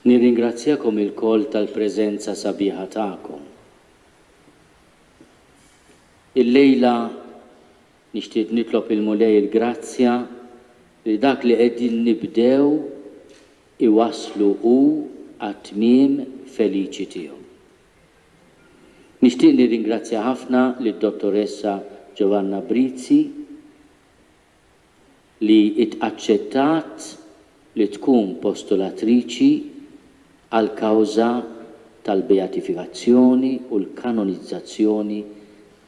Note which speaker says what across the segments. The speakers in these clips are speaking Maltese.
Speaker 1: Nirringrazzjakom il-kol tal-preżenza sabiħa tagħkom. Il-lejla nixtieq nitlob il-mulej il-grazzja li dak li qegħdin nibdew iwasslu hu għat-tmiem feliċi tiegħu. Nixtieq nirringrazzja ħafna lid-dottoressa Giovanna Brizzi li aċċettat li tkun postulatriċi għal kawża tal-beatifikazzjoni u l-kanonizzazzjoni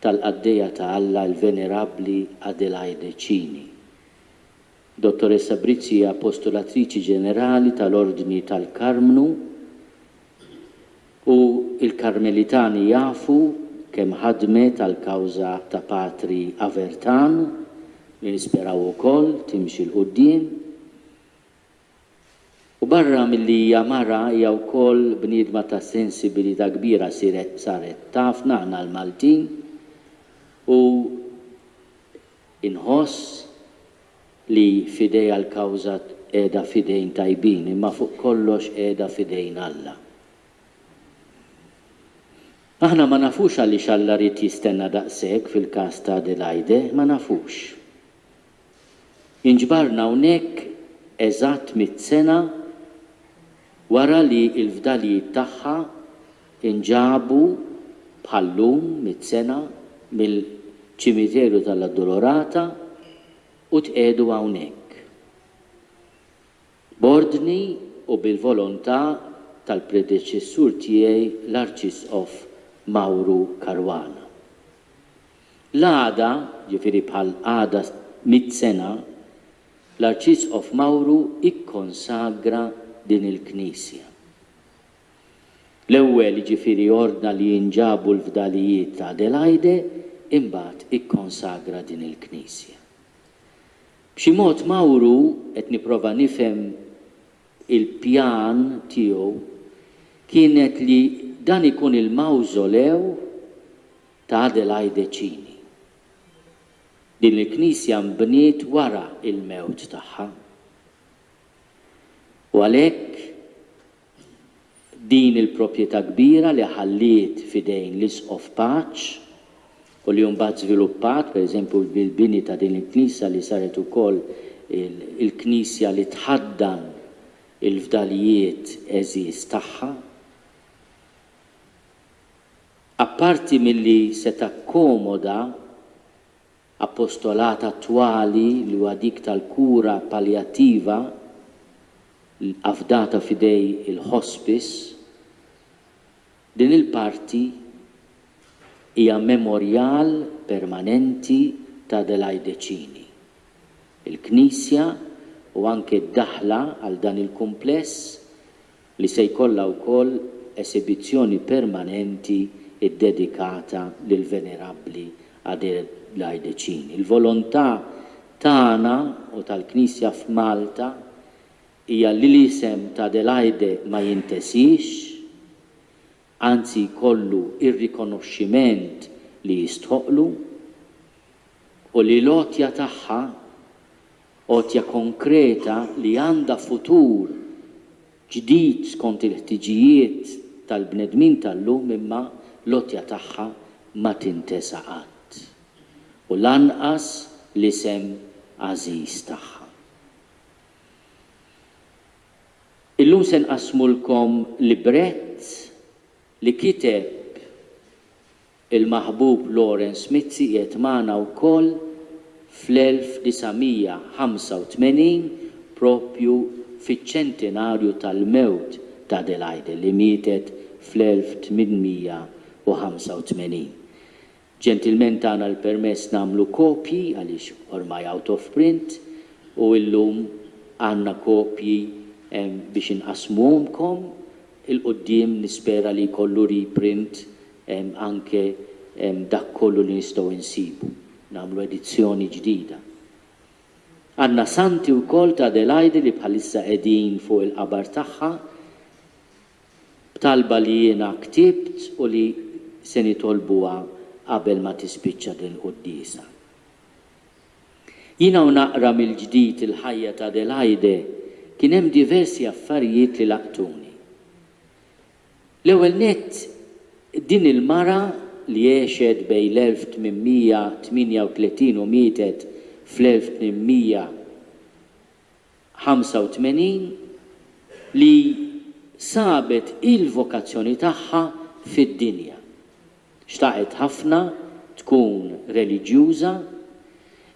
Speaker 1: tal-qaddejja ta' Alla l-Venerabbli Adelaide Cini. Dottoressa Brizzi hija postulatriċi ġenerali tal-Ordni tal-Karmnu u il-Karmelitani jafu kemm ħadmet tal-kawża ta' Patri Avertan li nisperaw ukoll timxi l-qudiem. U barra mill-li jamara hija wkoll bniedma ta' sensibilità kbira saret tafna aħna l-Maltin u inħoss li fidejha l-kawża qiegħda fidejn tajbin, imma fuq kollox qiegħda fidejn Alla. Aħna ma nafux għaliex Alla rid jistenna daqshekk fil-każ ta' Adelaide, ma nafux. Inġbarna hawnhekk eżatt 100 sena wara li l-fdalijiet tagħha inġabu bħallum 100 sena mill-ċimiterju tal-Addolorata u tqiegħdu hawnhekk. B'ordni u bil-volontà tal-predeċessur tiegħi l-Arċisqof Mauro Caruana. L-għada, ġifieri bħal għada 100 sena, l-Arċisqof Mauro ikkonsagra din il-Knisja. L-ewwel ġifieri ordna li jinġabu l-fdalijiet ta' Adelaide, imbagħad ikkonsagra din il-Knisja. B'xi mod Mauro qed nipprova nifhem il-pjan tiegħu kienet li dan ikun il-mawżolew ta' Adelaide Cini. Din il-Knisja mbniet wara il-mewt tagħha. U għalhekk din il-proprjetà kbira li ħalliet fidejn l-Isqof Paċ u li mbagħad żviluppat, pereżempju bil-bini ta' din il-Knisja li saret ukoll il-Knisja li tħaddan il-fdalijiet eżis tagħha. Apparti milli se takkomoda apostolat attwali li huwa dik tal-kura paljattiva l-afdata fidej il-hospice, din il-parti hija memorjal permanenti ta' Adelaide Cini. Il-Knisja u anke d-daħla għal dan il-kumpless li se jkollha wkoll esibizzjoni permanenti iddedikata lil Venerabbli Adelaide Cini. Il-volontà tagħna u tal-Knisja f'Malta hija li l-isem ta' Adelaide ma jintesix, anzi jkollu ir-rikonoxximent li jistħoqlu u li l-għotja tagħha għotja konkreta li għandha futur ġdid skont il-ħtiġijiet tal-bnedmin tal-lum, imma l-għotja tagħha ma tintesa qatt. U lanqas l-isem għażiż tagħha. Illum se nqasmulkom librett li kiteb il-maħbub Lawrence Mizzi qiegħed magħna wkoll fl-1985 propju fiċ-ċentenarju tal-mewt ta' Adelaide li mietet fl-1885. Ġentilment tagħna l-permess nagħmlu kopji għaliex ormai out of print u llum għandna kopji biex inqasmuhomkom il-qudiem nispera li jkollu reprint anke dak kollu li nistgħu insibu. Nagħmlu edizzjoni ġdida. Għandna santi wkoll ta' Adelaide li bħalissa qegħdin fuq il-qabar tagħha b'talba li jiena ktibt u li se nitolbuha qabel ma tispiċċa din qudiesa. Jiena naqra mill-ġdid il-ħajja ta' Adelaide kien hemm diversi affarijiet li laqtuni. L-ewwel nett din il-mara li għexet bejn l-1838 u mietet fl-1885 li sabet il-vokazzjoni tagħha fid-dinja. Xtaqet ħafna tkun reliġjuża,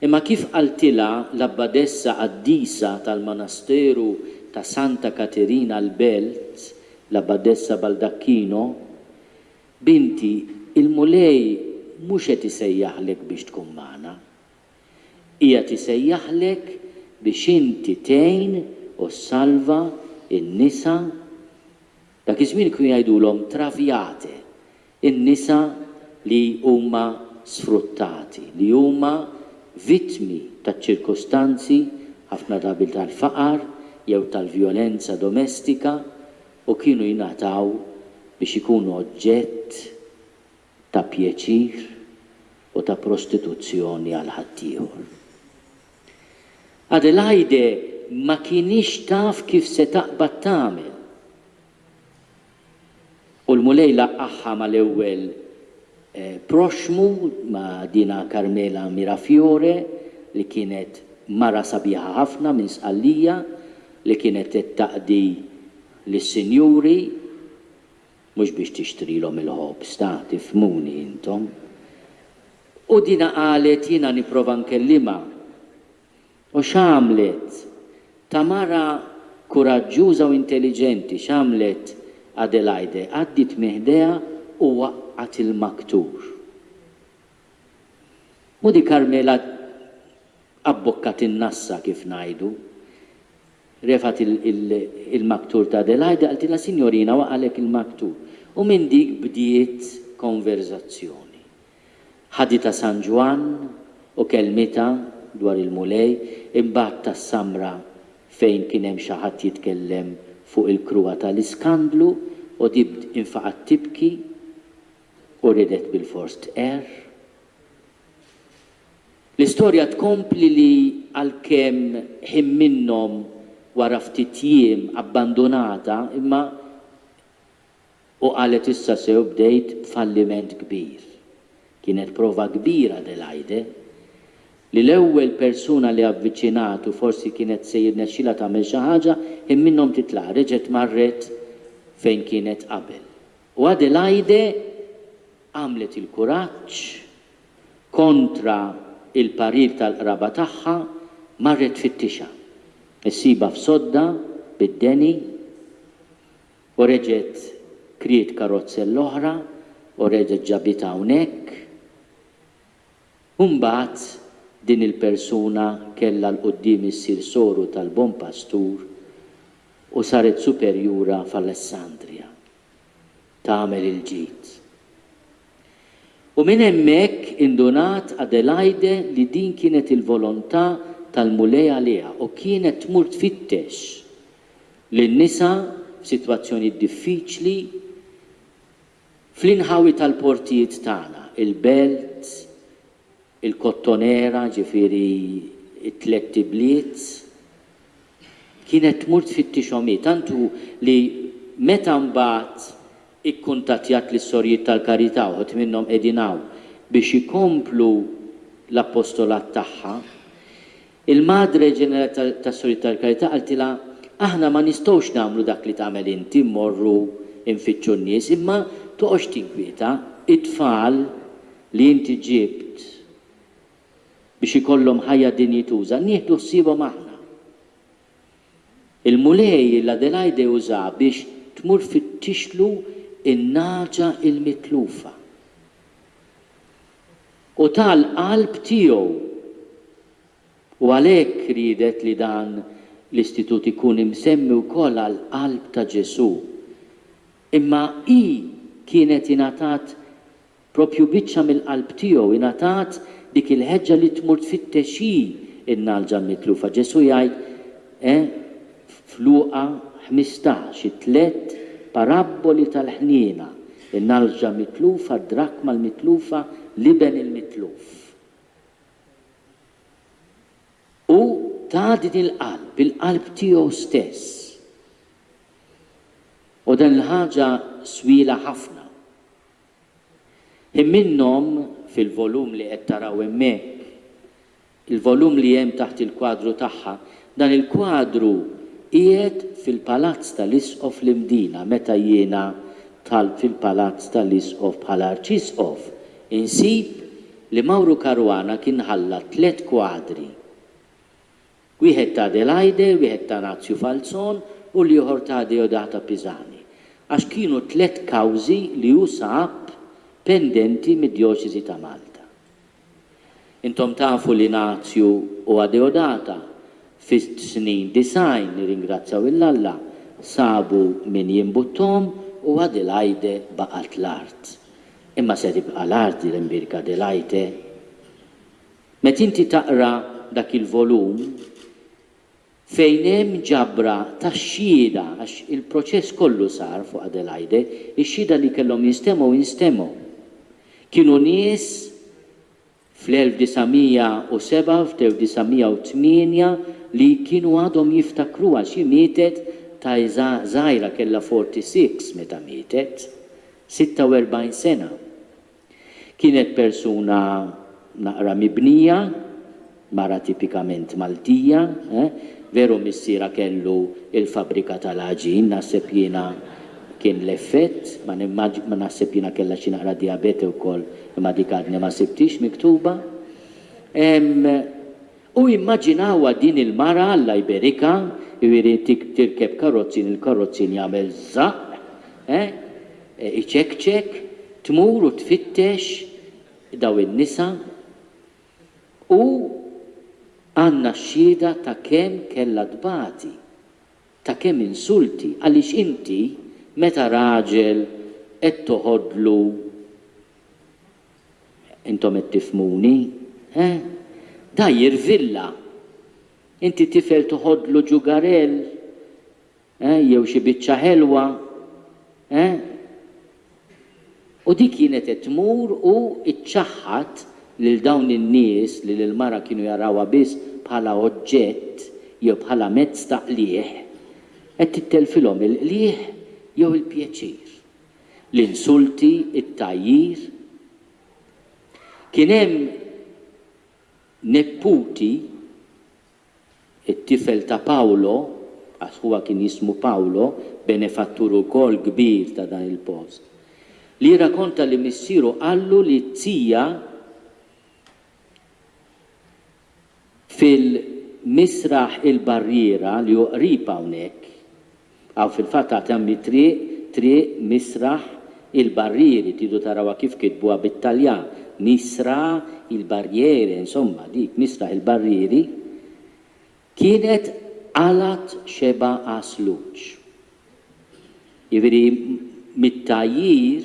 Speaker 1: imma kif qaltilha l-abbadessa qaddisa tal-monasteru ta' Santa Caterina l-Belt, l-abbadessa Baldacchino, binti il-mulej mhux qed isejjaħlek biex tkun magħna. Hija tisejjaħlek biex inti tgħin u ssalva in-nisa dak iż-żmien kienu jgħidulhom travjate, in-nisa li huma sfruttati, li huma vittmi taċ-ċirkostanzi ħafna drabi tal-faqar jew tal-vjolenza domestika u kienu jingħataw biex ikunu oġġett ta' pjeċir u ta' prostituzzjoni għal ħaddieħor. Adelaide ma kienix taf kif se taqbad tagħmel. U l-mulej laqqaħħa mal-ewwel proxmu ma' dina Carmela Mirafiore li kienet mara sabiħa ħafna minn Sqallija li kienet taqdi lis-sinjuri mhux biex tixtrilhom il-ħobs ta' tifhmuni intom. U dina qalet jiena nipprova nkellimha. U x'għamlet? Ta' mara kuraġġuża u intelligenti x'għamlet Adelaide? Għaddit meħdeha u waqqat il-maktur. U di Carmela abbokkat in-nassa kif ngħidu. Refat il-maktur ta' Adelaide, għaltila signorina waqalek il-maktur. U minn dik bdiet konverzazzjoni. Ħadita San Ġwan u kelmita dwar il-mulej, imbagħad tas-Samra fejn kien hemm xi ħadd jitkellem fuq il-kruwa tal-iskandlu u dib infaqat tibki u ridet bil-fors tqer. L-istorja tkompli li għalkemm ħin minnhom wara ftit jiem abbandonata imma u qalet issa sew bdejt falliment kbir. Kienet prova kbira Adelaide li l-ewwel persuna li avviċinatu forsi kienet se jirnexxilha tagħmel xi ħaġa ħin minnhom titlaq reġgħet marret fejn kienet qabel. U Adelaide għamlet il-kuraġġ kontra il-parir tal-qraba tagħha marret fit-tixa. Issiba f'sodda bid-deni u reġgħet kriet karozza l-oħra u reġgħet ġabita hawnhekk. U mbagħad din il-persuna kellha l-qudiem issir soru tal-Bon Pastur u saret superjura f'Alessandria tagħmel il-ġid. U minn hemmhekk indunat Adelaide li din kienet il-volontà tal-mulej għaliha u kienet tmur tfittex lin-nisa f'sitwazzjoni diffiċli fl-inħawi tal-portijiet tagħna, il-Belt, il-Kottonera, ġifieri it-tlet tibliet, kienet tmur tfittixhom tantu li meta mbagħad ikkuntattjat lis-sorjiet tal-karità uħud minnhom qegħdin hawn biex ikomplu l-appostolat tagħha, il-Madre Ġenerali tas-Sorjiet tal-Karità qaltilha aħna ma nistgħux nagħmlu dak li tagħmel inti mmorru nfittxu n-nies, imma toqgħodx tinkwieta it-tfal li inti ġibt biex ikollhom ħajja dinjituża nieħdu ħsiebhom aħna. Il-mulej l-Adelaide uża biex tmur fittixlu in-naġa il-mitlufa. U tal-qalb tiegħu u għalhekk ridet li dan l-istitut ikun imsemmi wkoll għall-qalb ta' Ġesu. Imma hi kienet ingħatat propju biċċa mill-qalb tiegħu, ingħatat dik il-ħeġġa li tmur tfittex in-naġa mitlufa. Ġesu jgħid f'Luqa 15 it-tlet parabboli tal-ħniena, in-naġa mitlufa, d-drakma l-mitlufa, liben il-mitluf. U ta' din il-qalb tiegħu stess. U dan l-ħaġa swila ħafna. Minnhom fil-volum li qed taraw hemmhekk, il-volum li hemm taħt il-kwadru tagħha, dan il-kwadru qiegħed fil-Palazz tal-Isqof l-Mdina meta jiena talb fil-Palazz tal-Isqof bħala Arċisqof. Insib li Mauro Caruana kien ħalla 3 kwadri. Wieħed ta' Adelaide, wieħed ta' Nazio Falzon u l-ieħor ta' Deodata Pisani. Għax kienu 3 kawżi li hu sab pendenti mid-Djoċesi ta' Malta. Intom tafu li Nazio u Deodata fis-snin 90 nirringrazzjaw il-Alla sabu min jimbuttom u Adelaide baqgħet l-art. Imma se tibqa' l-art l-Imbirka Adelaide. Meta inti taqra dak il-volum fejn hemm ġabra tax-xhieda għax il-proċess kollu sar fuq Adelaide, ix-xhieda li kellhom jinstemgħu. Kienu nies fl-1907 fl-1908 li kienu għadhom jiftakruha xi mietet ta' żgħira kellha 46 meta mietet, 46 sena. Kienet persuna naqra mibnija, mara tipikament Maltija, veru missiera kellu il-fabrika tal-ħaġin, naħseb jiena kien l-effett, ma naħseb jiena kellha xi naqra diabete wkoll, imma dik għadni ma sibtix miktuba. U immaġinawha din il-mara Alla jberika, jwiri tirkeb karrozzin, il-karrozzin jagħmel żaq, iċekċek, tmur u tfittex daw in-nisa u għandna xhieda ta' kemm kellha tbati, ta' kemm insulti, għaliex inti meta raġel qed toħodlu intom qed tifhmuni, da jirvilla. Inti tifel toħodlu ġugarell, jew xi biċċa ħelwa, u dik kienet qed tmur u iċċaħħad lil dawn in-nies li l-mara kienu jarawha biss bħala oġġett jew bħala mezz ta' qlieħ, qed tittelfilhom il-qlieħ jew il-pjaċir. L-insulti, it-tajjir. Kien hemm nepputi, it-tifel ta' Paolo, għax huwa kien jismu Paolo, benefattur ukoll kbir ta' dan il-post, li rakonta li missieru qallu li tzija fil-misraħ il-barriera li hu qrib hawnhekk, għaw fil-fatt għatemmi triq misraħ il-barrieri, tidu tarawha kif kitbuha bit-Taljan, misra il-barriere, insomma dik misraħ il-barrieri, kienet għalat xeba għasluċ. Jiviri mit-tajjir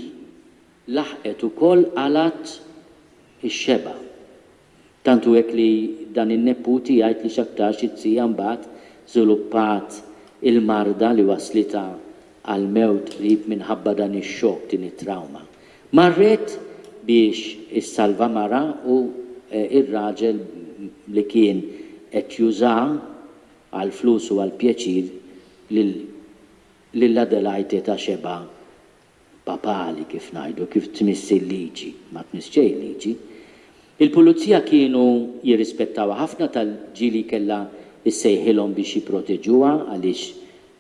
Speaker 1: laħqet ukoll għalat ix-xeba. Tantu hekk li dan in-nepputi jgħid li x'aktarx it-tzija mbagħad żviluppat il-marda li waslita għal mewt qrib minħabba dan ix-xokk din it-trauma. Marret biex issalva mara u ir-raġel li kien qed juża għal flus u għal pjaċir lill-Adelaide ta' xeba papali kif ngħidu, kif tmiss il-liġi, ma tmiss xejn liġi. Il-pulizija kienu jirrispettawa ħafna tal-ġili kella issejħilhom biex jipproteġuha għaliex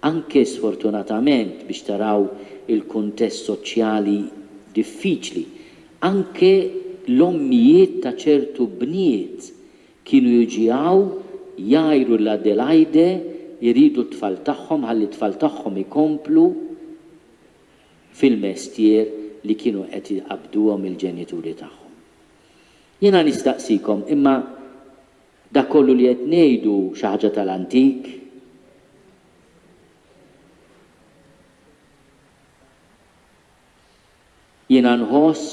Speaker 1: anke sfortunatament biex taraw il-kuntest soċjali diffiċli, anke l-ommijiet ta' ċertu bniet kienu jiġijaw jajru l-Adelaide jiridu t-tfal tagħhom ħalli t-tfal tagħhom ikomplu fil-mestier li kienu qed jqabduhom il-ġenituri tagħhom. Jiena nistaqsikom, imma dak kollu li qed ngħidu xi ħaġa tal-antik, jiena nħoss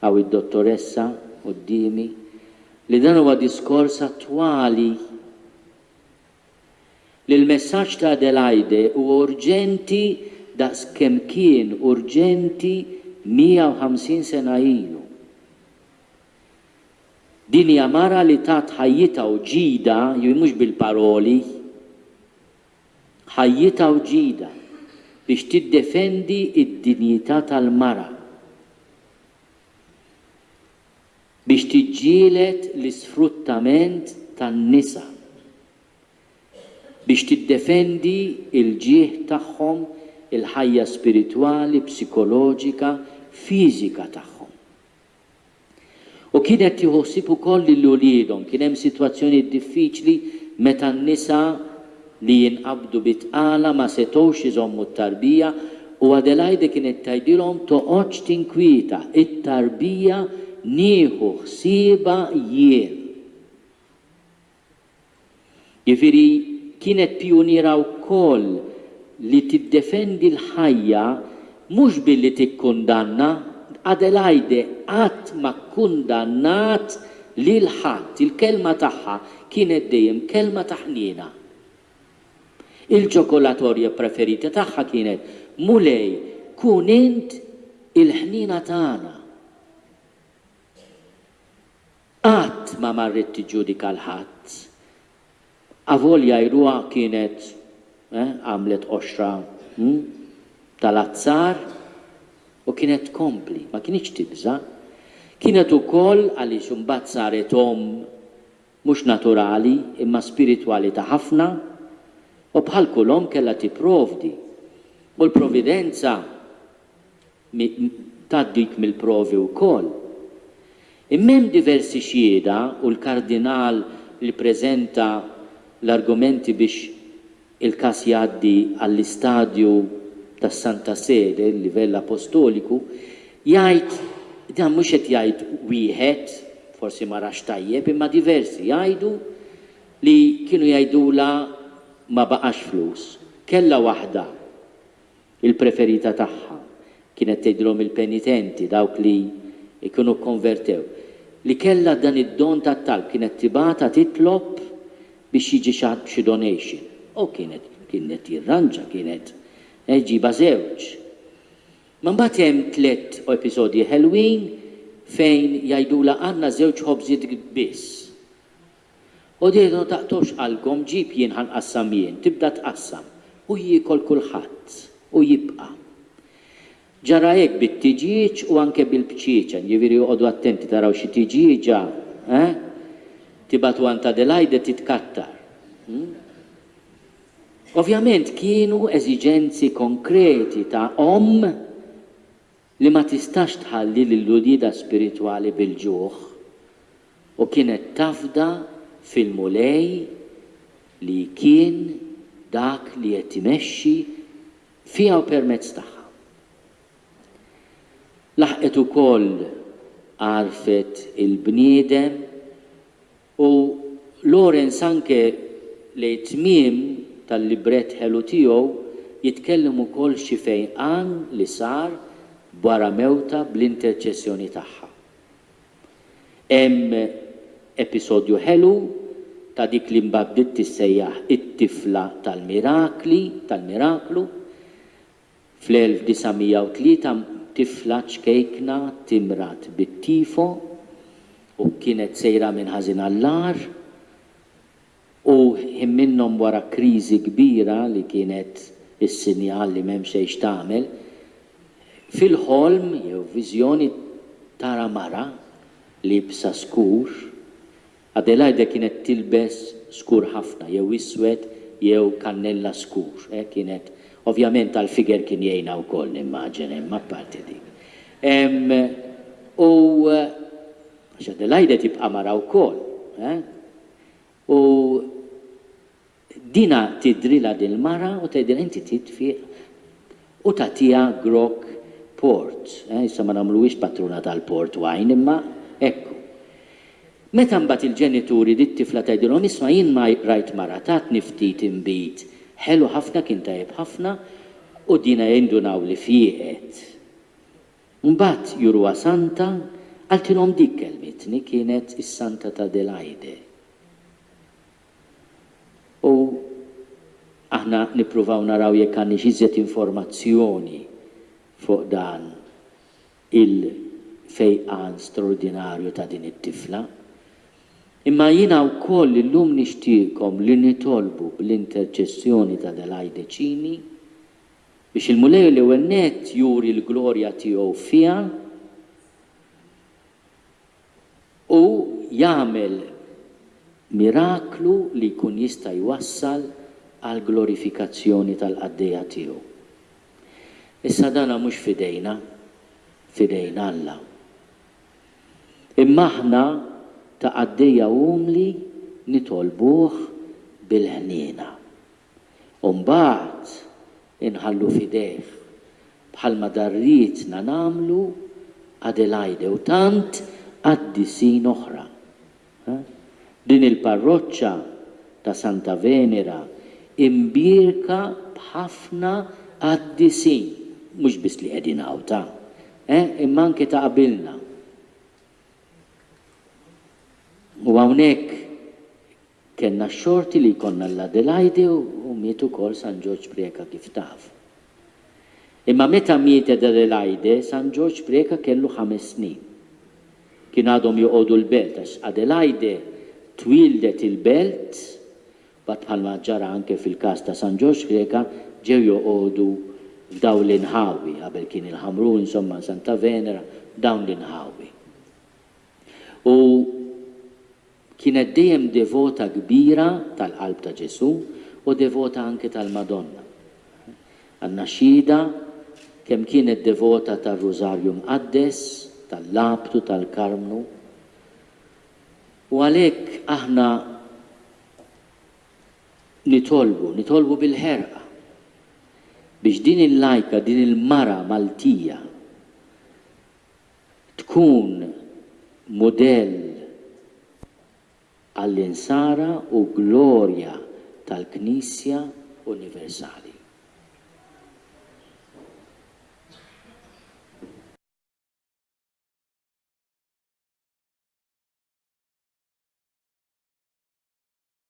Speaker 1: għaw id-dottoressa qudiemi li dan huwa diskors attwali li l-messaġġ ta' Adelaide huwa urġenti daqskemm kien urġenti 150 sena ilu. Din hija mara li tat ħajjita u ġida, jew mhux bil-paroli, ħajjita u ġida biex tiddefendi id-dinjità tal-mara, biex tiġġieled l-isfruttament tan-nisa, biex tiddefendi il-ġieħ tagħhom, il-ħajja spiritwali, psikoloġika, fiżika tagħhom. U kienet tieħossib ukoll lil uliedhom, kien hemm sitwazzjonijiet diffiċli meta n-nisa li jinqabdu bitqala ma setgħux iżommu t-tarbija u Adelaide kienet tgħidilhom toqgħodx tinkwieta, it-tarbija nieħu ħsiebha jien. Jiġifieri kienet pjuniera wkoll li tiddefendi l-ħajja mhux billi tikkundanna. Adelaide qatt ma kkundannat lil ħadd, il-kelma tagħha kienet dejjem kelma ta' ħniena. Il-ċokolatorja preferita tagħha kienet mulej kun int il-ħniena tagħna. Qatt ma marret tiġġudika l-ħadd. Avolja jruha kienet għamlet oxra tal-azzar u kienet kompli, ma kienx tibża. Kienet ukoll għaliex imbagħad saret mhux naturali imma spiritwali ta' ħafna u bħal kull kellha tipprovdi. U l-providenza tgħaddik mill-provi wkoll. Imma hemm diversi xhieda u l-kardinal li preżenta l-argumenti biex il-każ jgħaddi għall-istadju tas-Santa Sede, il-livell apostoliku, jgħid, dan mhux qed jgħid wieħed, forsi ma rax tajjeb, imma diversi jgħidu li kienu jgħidula ma baqax flus. Kellha waħda, il-preferita tagħha, kienet tgħidilhom il-penitenti, dawk li jkunu konvertew, li kellha dan id-don tat-talb, kienet tibata titlob biex jiġi xi donation. U kienet jirranġa, kienet ġiba żewġ. Ma mbagħad hemm 3 episodji ħelwin fejn jgħidula għandna żewġ ħobżiet biss. U dejdu taqtux qalkom ġib jien ħanqassam jien, tibda tqassam u jiekol kulħadd u jibqa'. Ġara hekk bit-tiġiġ u anke bil-bċieċa, jiġifieri joqogħdu attenti taraw xi tiġiġa, tibatu għand Adelaide titkattar. Ovvjament kienu eżiġenzi konkreti ta' li ma tistax tħalli lill-ulieda spiritwali bil-ġuħ u kienet tafda fil-mulej li kien dak li qed imexxi fiha u permezz tagħha. Laħqet ukoll għarfet il-bniedem u Lorenz anke lejn tmiem tal-libret ħelu tiegħu jitkellem ukoll xi fejqan li sar wara mewta bl-interċessjoni tagħha. Hemm episodju ħelu ta' dik li mbagħad tissejjaħ it-tifla tal-miraklu. Fl-1903 tifla ċkejkna timrat bit-tifo u kienet sejra minn ħażin għall-ar u minnhom wara kriżi kbira li kienet is-sinjal li m'hemm xejn tagħmel, fil-ħolm jew viżjoni tara mara libsa skur. Adelaide kienet tilbes skur ħafna, jew iswed jew kannella skur. Kienet ovvjament għall-figer kien jgħinha wkoll nimmaġin hemm apparti dik. U Adelaide tibqa' mara wkoll. U dina tidrila dil-mara u tgħidilha inti titfiq u tagħtiha grog port. Issa ma nagħmluhiex patruna tal-port wine imma ekku. Meta mbagħad il-ġenituri dit-tifla tgħidilhom isma' jien ma rajt mara tatni ftit inbit ħelu ħafna kien tajjeb ħafna u dina jindunaw li fieqet. Mbagħad juruha Santa għaltilhom dik kelmitni kienet is-Santa ta' Adelaide. U aħna nippruvaw naraw jekk għandniex iżjed informazzjoni fuq dan il-fejqan straordinarju ta' din it-tifla. Imma jiena wkoll illum nixtieqkom li nitolbu bl-interċessjoni ta' Adelaide Cini biex il-mulej li għennet juri l-glorja tiegħu fiha u jagħmel miraklu li jkun jista' jwassal għal glorifikazzjoni tal-qaddejja tiegħu. Issa dana mhux fidejna, fidejna Alla. Imma aħna ta' qaddejja umli nitolbuh bil-ħniena. U mbagħad inħallu fidejh bħalma darritna nagħmlu Adelaide u tant qaddisin oħra. Din il-parroċċa ta' Santa Venera imbirka b'ħafna qaddisin, mhux biss li qegħdin għawta, imma anke ta' qabilna. U hawnhekk kellna x-xorti li jkollna l-Adelaide u miet ukoll San George Preka kif taf. Imma meta mietet Adelaide, San George Preka kellu 5 snin. Kien għadhom joqogħdu l-belt, għax Adelaide twildet il-belt, bat bħalma ġara anke fil-każ ta' San George Preka, ġew joqogħdu f'dawn l-inħawi, qabel kien il-Ħamrun, insomma Santa Venera, dawn l-inħawi. U kienet dejjem devota kbira tal-qalb ta' Ġesu u devota anke tal-Madonna. Għandna xhieda kemm kienet devota tar-Rużarju Mqaddes, tal-Labtu, tal-Karmnu. U għalhekk aħna nitolbu bil-ħerqa biex din il-lajka, din il-mara Maltija tkun modell għall-insara u glorja tal-Knisja Universali.